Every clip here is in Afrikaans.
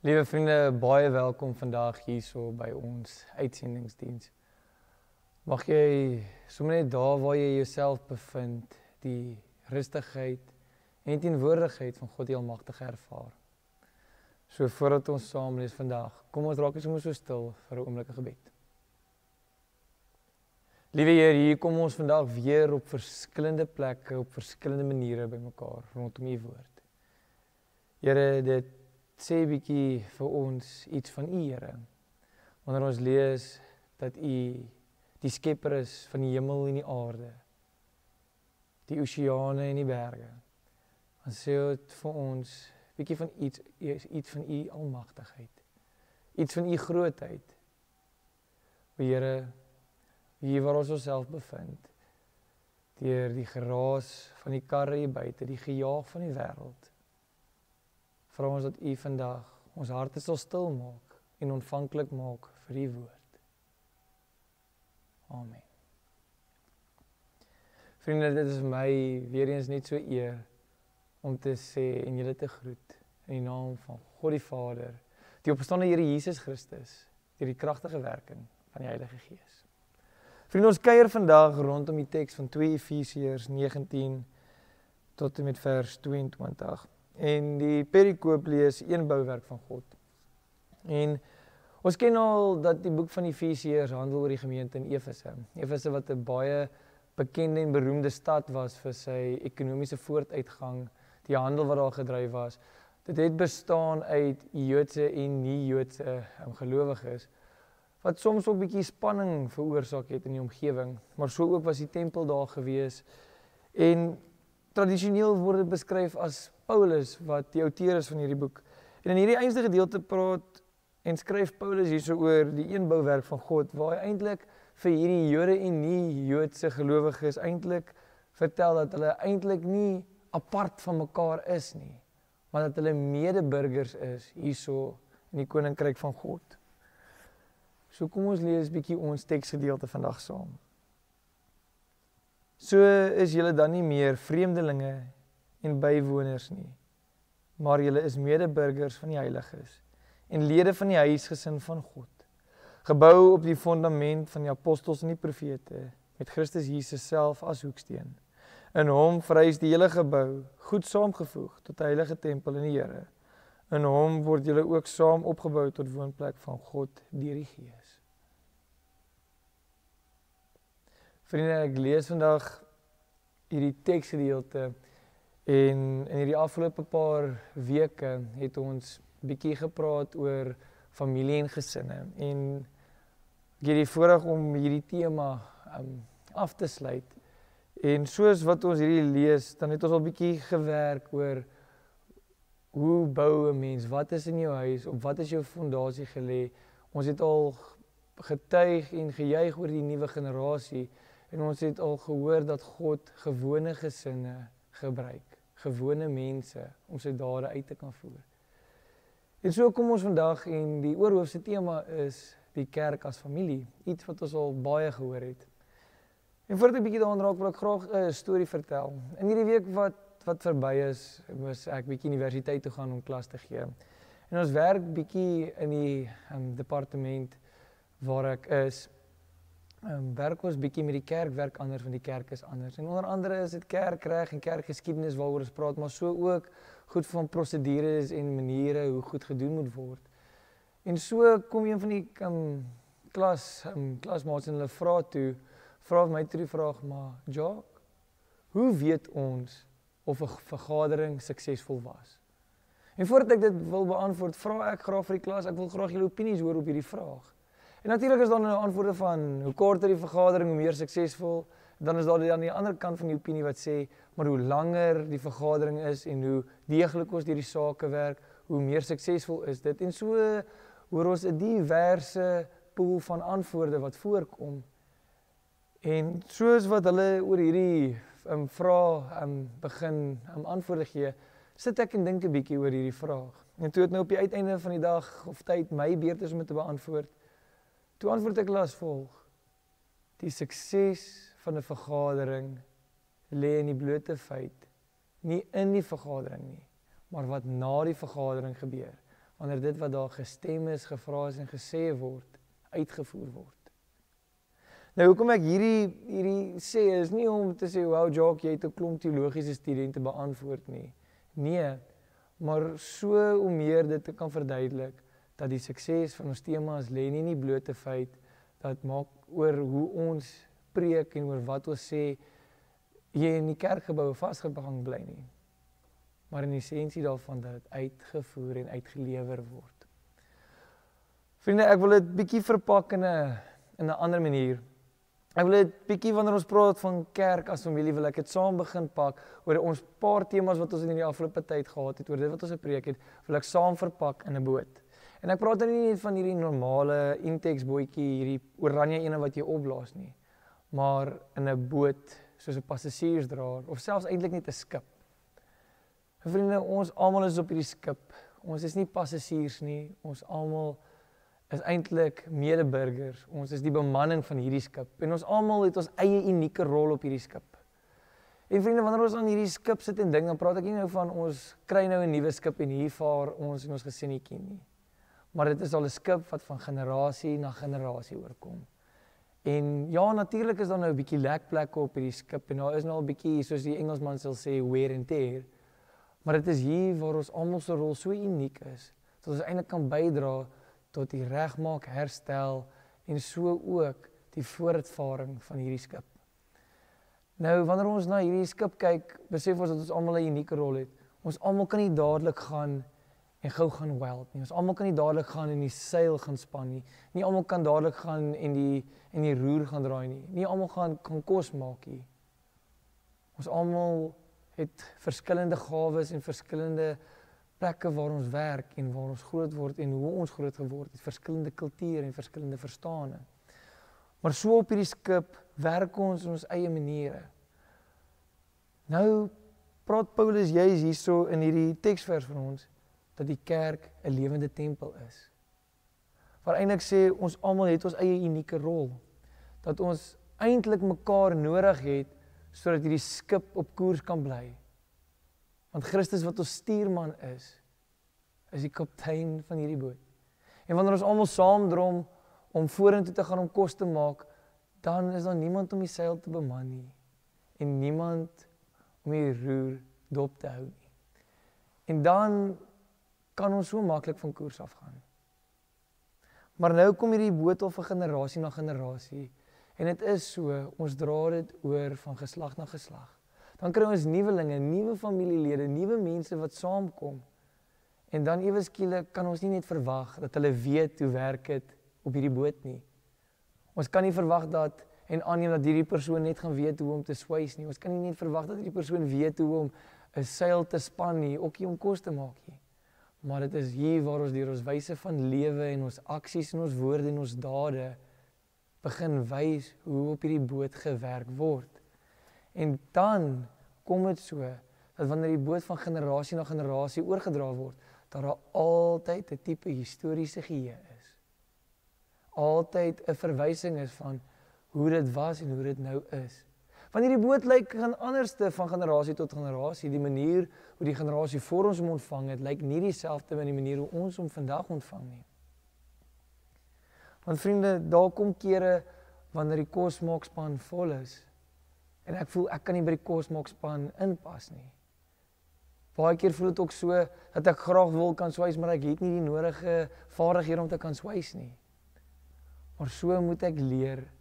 Liewe vriende, baie welkom vandag hierso by ons uitsendingsdiens. Mag jy sommer net daar waar jy jouself bevind, die rustigheid en teenwoordigheid van God die Almagtige ervaar. So voordat ons saam lees vandag, kom ons raak sommer so stil vir 'n oomblik gebed. Liewe Heer, hier kom ons vandag weer op verskillende plekke, op verskillende maniere bymekaar rondom U woord. Here, dit sê bietjie vir ons iets van U, Here. Wanneer ons lees dat U die skepper is van die hemel en die aarde, die oseane en die berge, dan sê dit vir ons bietjie van iets van U almagtigheid, iets van U grootheid. O Here, hier waar ons onsself bevind, deur die geraas van die karre hier buite, die gejaag van die wêreld, vra ons dat U vandag ons harte sal stil maak en ontvanklik maak vir U woord. Amen. Vriende, dit is my weer eens net so eer om te sê en julle te groet in die naam van God die Vader, die opgestane Here Jesus Christus, deur die kragtige werking van die Heilige Gees. Vriende, ons kuier vandag rondom die teks van 2 Efesiërs 19 tot en met vers 22. En die perikoop lees een bouwerk van God. En ons ken al dat die boek van Efesiërs handel oor die gemeente in Efese. Efese wat 'n baie bekende en beroemde stad was vir sy ekonomiese vooruitgang, die handel wat daar gedryf was. Dit het bestaan uit Joodse en nie-Joodse gelowiges, wat soms ook bietjie spanning veroorsaak het in die omgewing, maar so ook was die tempel daar gewees. En tradisioneel word dit beskryf as Paulus wat die outeur is van hierdie boek. En in hierdie einste gedeelte praat en skryf Paulus hierso oor die een bouwerk van God, waar hy eintlik vir hierdie Jode en nie-Joodse gelowiges eintlik vertel dat hulle eintlik nie apart van mekaar is nie, maar dat hulle medeburgers is hierso in die koninkryk van God. So kom ons lees bietjie ons teksgedeelte vandag saam. So is julle dan nie meer vreemdelinge en bywoners nie, maar julle is medeburgers van die heiliges en lede van die huisgesin van God, gebou op die fondament van die apostels en die profete, met Christus Jesus self as hoeksteen. In hom verrys die hele gebou, goed saamgevoeg tot 'n heilige tempel in die Here. In hom word julle ook saam opgebou tot woonplek van God deur die Gees. Vriende, ek lees vandag hierdie teksgedeelte en in hierdie afgelope paar weke het ons bietjie gepraat oor familie en gesinne. En ek het die voorreg om hierdie tema af te sluit. En soos wat ons hierdie lees, dan het ons al bietjie gewerk oor hoe bou 'n mens, wat is in jou huis, op wat is jou fondasie gelê. Ons het al getuig en gejuig oor die nuwe generasie en ons het al gehoor dat God gewone gesinne gebruik, gewone mense om sy dade uit te kan voer. En so kom ons vandag en die oorhoofse tema is die kerk as familie, iets wat ons al baie gehoor het. En voordat ek bietjie daaraan raak, wil ek graag 'n storie vertel. In hierdie week wat verby is, moes ek bietjie universiteit toe gaan om klas te gee. En ons werk bietjie in die departement waar ek is. Werk ons bietjie met die kerk, werk anders, want die kerk is anders. En onder andere is dit kerkreg en kerkgeskiedenis waaroor ons praat, maar so ook goed van prosedures en maniere hoe goed gedoen moet word. En so kom een van die klasmaats en hulle vra my toe die vraag, maar Jacques, hoe weet ons of 'n vergadering suksesvol was? En voordat ek dit wil beantwoord, vra ek graag vir die klas, ek wil graag julle opinies hoor op hierdie vraag. En natuurlik is daar 'n antwoorde van hoe korter die vergadering, hoe meer suksesvol. Dan is daar aan die ander kant van die opinie wat sê, maar hoe langer die vergadering is en hoe deeglik ons deur die sake werk, hoe meer suksesvol is dit. En so hoor ons 'n diverse pool van antwoorde wat voorkom. En soos wat hulle oor hierdie vraag begin antwoorde gee, sit ek en dink 'n bietjie oor hierdie vraag. En toe het nou op die uiteinde van die dag of tyd my beurt is om dit te beantwoord, toe antwoord ek as volg: die sukses van 'n vergadering lê in die blote feit, nie in die vergadering nie, maar wat na die vergadering gebeur. wanneer dit wat daar gestem is, gevra is en gesê word, uitgevoer word. Nou hoekom ek hierdie sê is nie om te sê, wow Jacques, jy het 'n klomp teologiese studente beantwoord nie. Nee, maar so om meer dit te kan verduidelik, dat die sukses van ons temas lê nie in die blote feit, dat maak oor hoe ons preek en oor wat ons sê, jy in die kerkgebou vasgevang bly nie. Maar in die essensie daarvan dat dit uitgevoer en uitgelewer word. Vriende, ek wil dit bietjie verpak in 'n ander manier. Ek wil dit bietjie wanneer ons praat van kerk as familie, wil ek dit saam begin pak oor ons paar temas wat ons in die afgelope tyd gehad het, oor dit wat ons gepreek het, wil ek saam verpak in 'n boot. En ek praat nie net van hierdie normale Intex bootjie, hierdie oranje ene wat jy opblaas nie, maar in 'n boot soos 'n passasiersdraer of selfs eintlik net 'n skip. En vriende, ons almal is op hierdie skip. Ons is nie passasiers nie, ons almal is eintlik medeburgers. Ons is die bemanning van hierdie skip en ons almal het ons eie unieke rol op hierdie skip. En vriende, wanneer ons aan hierdie skip sit en ding, dan praat ek nie nou van ons kry nou 'n nuwe skip en hier vaar ons en ons gesinnetjie nie. Maar dit is al 'n skip wat van generasie na generasie oorkom. En ja, natuurlik is daar nou 'n bietjie lekplekke op hierdie skip en daar is nou al 'n bietjie, soos die Engelsman sal sê, wear and tear. Maar dit is hier waar ons almal se rol so uniek is, dat ons eintlik kan bydra tot die regmaak, herstel en so ook die voortvaring van hierdie skip. Nou, wanneer ons na hierdie skip kyk, besef ons dat ons almal 'n unieke rol het. Ons almal kan nie dadelik gaan en gou gaan weld nie. Ons almal kan nie dadelik gaan en die seil gaan span nie. Nie almal kan dadelik gaan en die roer gaan draai nie. Nie almal kan kos maak nie. Ons almal het verskillende gawes en verskillende plekke waar ons werk en waar ons groot word en hoe ons groot geword het, verskillende kulture en verskillende verstande. Maar so op hierdie skip werk ons in ons eie maniere. Nou praat Paulus juis hierso in hierdie teksvers van ons dat die kerk 'n lewende tempel is. Waar eintlik sê ons almal het ons eie unieke rol, dat ons eintlik mekaar nodig het sodat hierdie skip op koers kan bly. Want Christus wat ons stuurman is die kaptein van hierdie boot. En wanneer ons almal saamdrom om vorentoe te gaan om kos te maak, dan is daar niemand om die seil te beman nie en niemand om die roer dop te hou nie. En dan kan ons so maklik van koers afgaan. Maar nou kom hierdie boot al van generasie na generasie en dit is so, ons dra dit oor van geslag na geslag. Dan kry ons nuwelinge, nuwe familielede, nuwe mense wat saamkom. En dan ewe skielik kan ons nie net verwag dat hulle weet hoe werk dit op hierdie boot nie. Ons kan nie verwag dat en aanneem dat hierdie persoon net gaan weet hoe om te swys nie. Ons kan nie net verwag dat hierdie persoon weet hoe om 'n seil te span nie, ook nie om kos te maak nie. Maar dit is hier waar ons deur ons wyse van lewe en ons aksies en ons woorde en ons dade begin wys hoe op hierdie boot gewerk word. En dan kom dit so, dat wanneer die boot van generasie na generasie oorgedra word, dat daar altyd 'n tipe historiese geheue is. Altyd 'n verwysing is van hoe dit was en hoe dit nou is. Want hierdie boot lyk gaan anderste van generasie tot generasie. Die manier hoe die generasie voor ons hom ontvang het, lyk nie dieselfde met die manier hoe ons hom vandag ontvang nie. Want vriende, daar kom kere wanneer die kosmaakspan vol is en ek voel ek kan nie by die kosmaakspan inpas nie. Baie keer voel dit ook so dat ek graag wil kan swys, maar ek het nie die nodige vaardighede om te kan swys nie. Maar so moet ek leer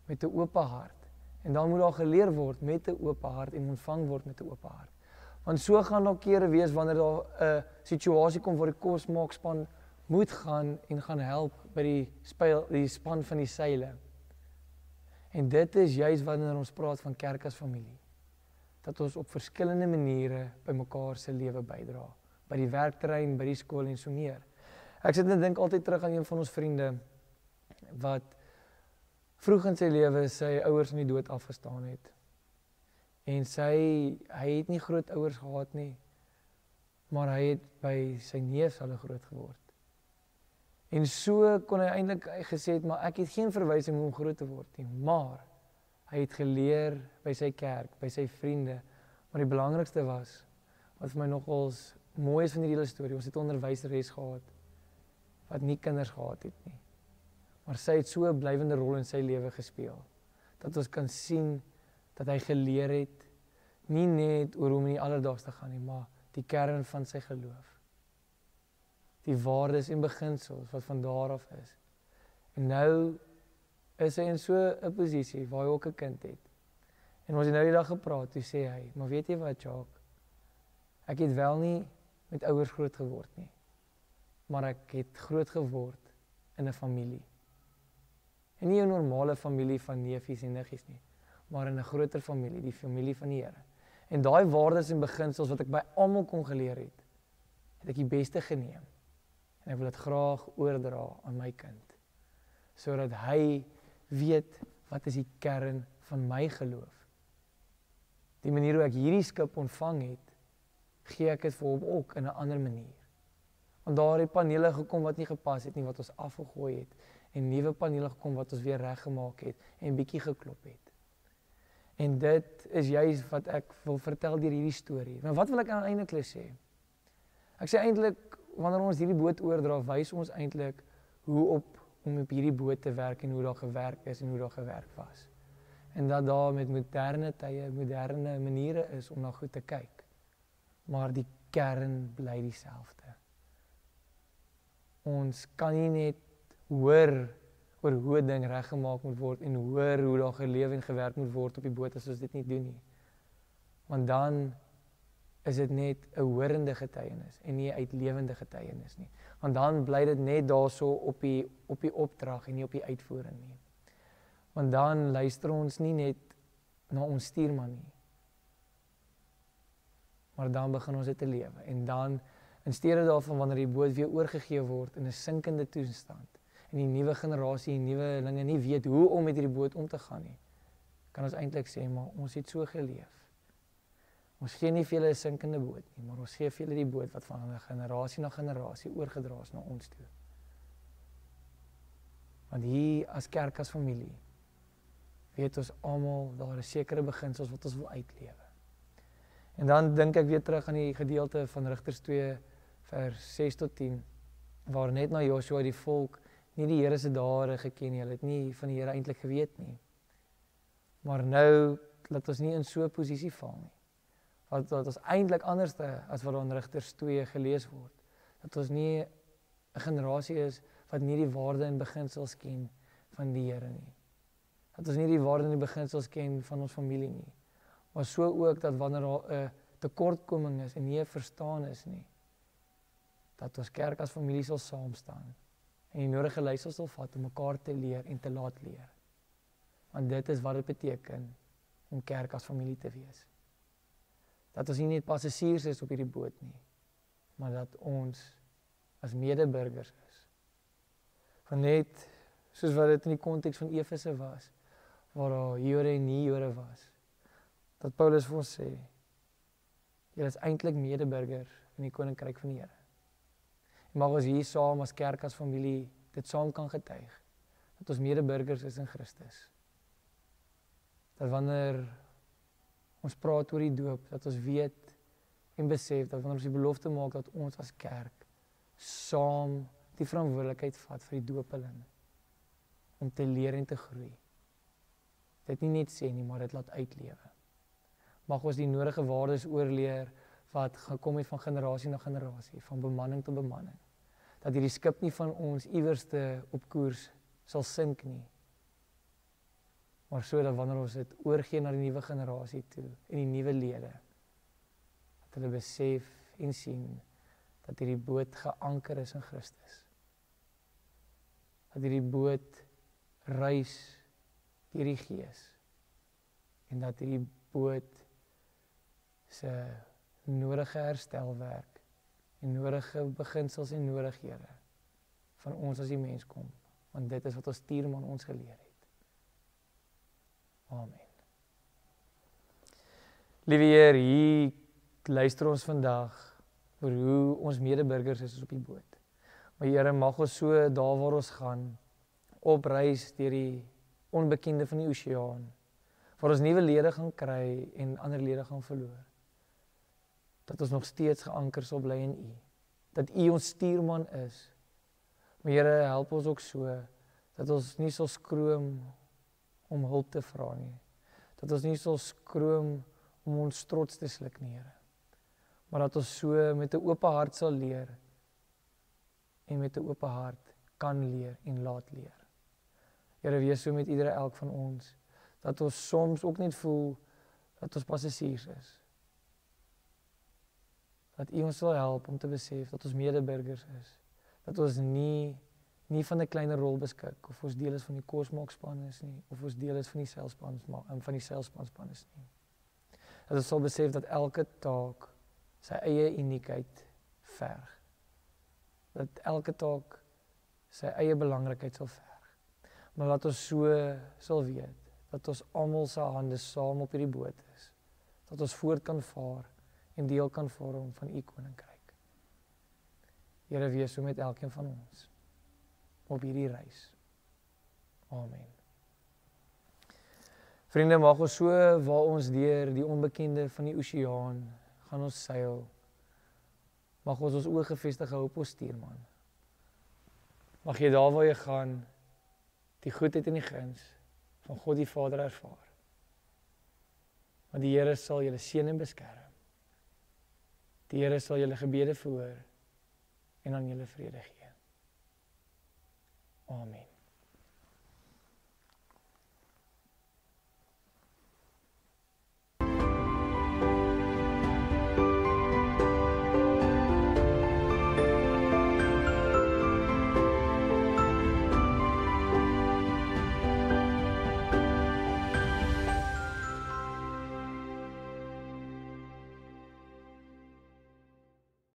met 'n oop hart. En dan moet daar geleer word met 'n oop hart en ontvang word met 'n oop hart. Want so gaan daar kere wees wanneer daar 'n situasie kom waar die kosmaakspan moet gaan en gaan help by die span van die seile. En dit is juis wanneer ons praat van kerk as familie. Dat ons op verskillende maniere by mekaar se lewe bydra. By die werkterrein, by die skool en so meer. Ek sit en dink altyd terug aan een van ons vriende wat vroeg in sy lewe sy ouers in die dood afgestaan het. En hy het nie groot ouers gehad nie, maar hy het by sy neef hulle groot geword. En so kon hy eintlik gesê het, maar ek het geen verwysing om groot te word nie, maar hy het geleer by sy kerk, by sy vriende, maar die belangrikste was, wat vir my nogals mooi is van hierdie hele storie, ons het 'n onderwyseres gehad, wat nie kinders gehad het nie. Maar sy het so 'n blywende rol in sy lewe gespeel, dat ons kan sien dat hy geleer het, nie net oor hoe om in die alledaags te gaan nie, maar die kern van sy geloof. Die waardes en beginsels wat van daar af is. En nou is hy in so 'n posisie waar hy ook 'n kind het. En ons het nou die dag gepraat, toe sê hy, maar weet jy wat, Jacques? Ek het wel nie met ouers groot geword nie, maar ek het groot geword in 'n familie. En nie 'n normale familie van neefies en niggies nie, maar in 'n groter familie, die familie van die Here. En daai waardes en beginsels wat ek by almal kon geleer het ek die beste geneem. En ek wil dit graag oordra aan my kind, sodat hy weet wat is die kern van my geloof. Die manier hoe ek hierdie skip ontvang het, gee ek dit vir hom ook in 'n ander manier. Want daar het panele gekom wat nie gepas het nie, wat ons afgegooi het, en nuwe panele gekom wat ons weer reggemaak het en bietjie geklop het. En dit is juist wat ek wil vertel deur hierdie storie. Maar wat wil ek eintlik sê? Ek sê eintlik, wanneer ons hierdie boot oordra, wys ons eintlik hoe om op hierdie boot te werk en hoe daar gewerk is en hoe daar gewerk was. En dat daar met moderne tye, moderne maniere is om na goed te kyk. Maar die kern bly dieselfde. Ons kan nie net hoor oor hoe 'n ding reggemaak moet word en hoor hoe daar geleef en gewerk moet word op die boot as ons dit nie doen nie. Want dan is dit net 'n horende getuienis en nie 'n uitlewende getuienis nie. Want dan bly dit net daarso op die opdrag en nie op die uitvoering nie. Want dan luister ons nie net na ons stuurman nie. Maar dan begin ons dit te lewe. En dan, in steede daarvan, wanneer die boot weer oorgegee word in 'n sinkende toestand, en die nuwe generasie, die nuwelinge nie weet hoe om met hierdie boot om te gaan nie, kan ons eintlik sê, maar ons het so geleef. Ons gee nie vir julle 'n sinkende boot nie, maar ons gee vir julle die boot wat van 'n generasie na generasie oorgedra is na ons toe. Want hier as kerk, as familie, weet ons almal, daar is sekere beginsels wat ons wil uitlewe. En dan dink ek weer terug aan die gedeelte van Rigters 2 vers 6 tot 10, waar net na Joshua die volk nie die Here se dade geken nie, hulle het nie van die Here eintlik geweet nie. Maar nou laat ons nie in so 'n posisie val nie. Wat ons eintlik anderste as wat in Rigters 2 gelees word, dat ons nie 'n generasie is wat nie die waarde en beginsels ken van die Here nie. Dat ons nie die waarde en die beginsels ken van ons familie nie. Maar so ook dat wanneer daar 'n tekortkoming is en nie 'n verstaan is nie, dat ons kerk as familie sal saam staan en die nodige leiersels sal vat om mekaar te leer en te laat leer. Want dit is wat dit beteken om kerk as familie te wees. Dat ons nie net passasiers is op hierdie boot nie, maar dat ons as medeburgers is. Van net soos wat dit in die konteks van Efese was, waar daar Jode en nie-Jode was, dat Paulus vir ons sê, julle is eintlik medeburgers in die koninkryk van die Here. En mag ons hier saam as kerk, as familie, dit saam kan getuig, dat ons medeburgers is in Christus. Dat wanneer ons praat oor die doop, dat ons weet en besef, dat wanneer ons die belofte maak, dat ons as kerk saam die verantwoordelikheid vat vir die doopeling, om te leer en te groei. Dit nie net sê nie, maar dit laat uitlewe. Mag ons die nodige waardes oorleer, wat gekom het van generasie na generasie, van bemanning tot bemanning. Dat hierdie skip nie van ons iewerste op koers sal sink nie. Maar sodat wanneer ons dit oorgee na die nuwe generasie toe, en die nuwe lede, dat hulle besef en sien, dat hierdie boot geanker is in Christus. Dat hierdie boot reis deur die Gees. En dat hierdie boot se nodige herstelwerk en nodige beginsels en nodighede van ons as die mens kom, want dit is wat ons stuurman ons geleer het. Amen. Liewe Heer, hier luister ons vandag oor hoe ons medeburgers is op die boot. Maar Here, mag ons so daar waar ons gaan, op reis deur die onbekende van die oseaan, waar ons nuwe lede gaan kry en ander lede gaan verloor. Dat ons nog steeds geanker sal bly in U. Dat U ons stuurman is, Maar Here, help ons ook so, dat ons nie sal skroom om hulp te vra nie. Dat ons nie sal skroom om ons trots te sluk nie, Here. Maar dat ons so met 'n oop hart sal leer, en met 'n oop hart kan leer en laat leer. Here, wees so met iedere elk van ons, dat ons soms ook net voel, dat ons passasiers is. Dat U ons sal help om te besef, dat ons medeburgers is. Dat ons nie van 'n kleiner rol beskik, of ons deel is van die kosmaakspan is nie, of ons deel is van die seilspanspan is nie. Dat ons sal besef dat elke taak sy eie uniekheid verg. Dat elke taak sy eie belangrikheid sal verg. Maar dat ons so sal weet, dat ons almal se hande saam op hierdie boot is. Dat ons voort kan vaar en deel kan vorm van U koninkryk. Here, wees so met elkeen van ons op hierdie reis. Amen. Vriende, mag ons so waar ons deur die onbekende van die oseaan gaan ons seil. Mag ons oë gefestig hou op ons stuurman. Mag jy daar waar jy gaan, die goedheid en die guns van God die Vader ervaar. Want die Here sal julle seën en beskerm. Die Here sal julle gebede verhoor en aan julle vrede gee. Amen.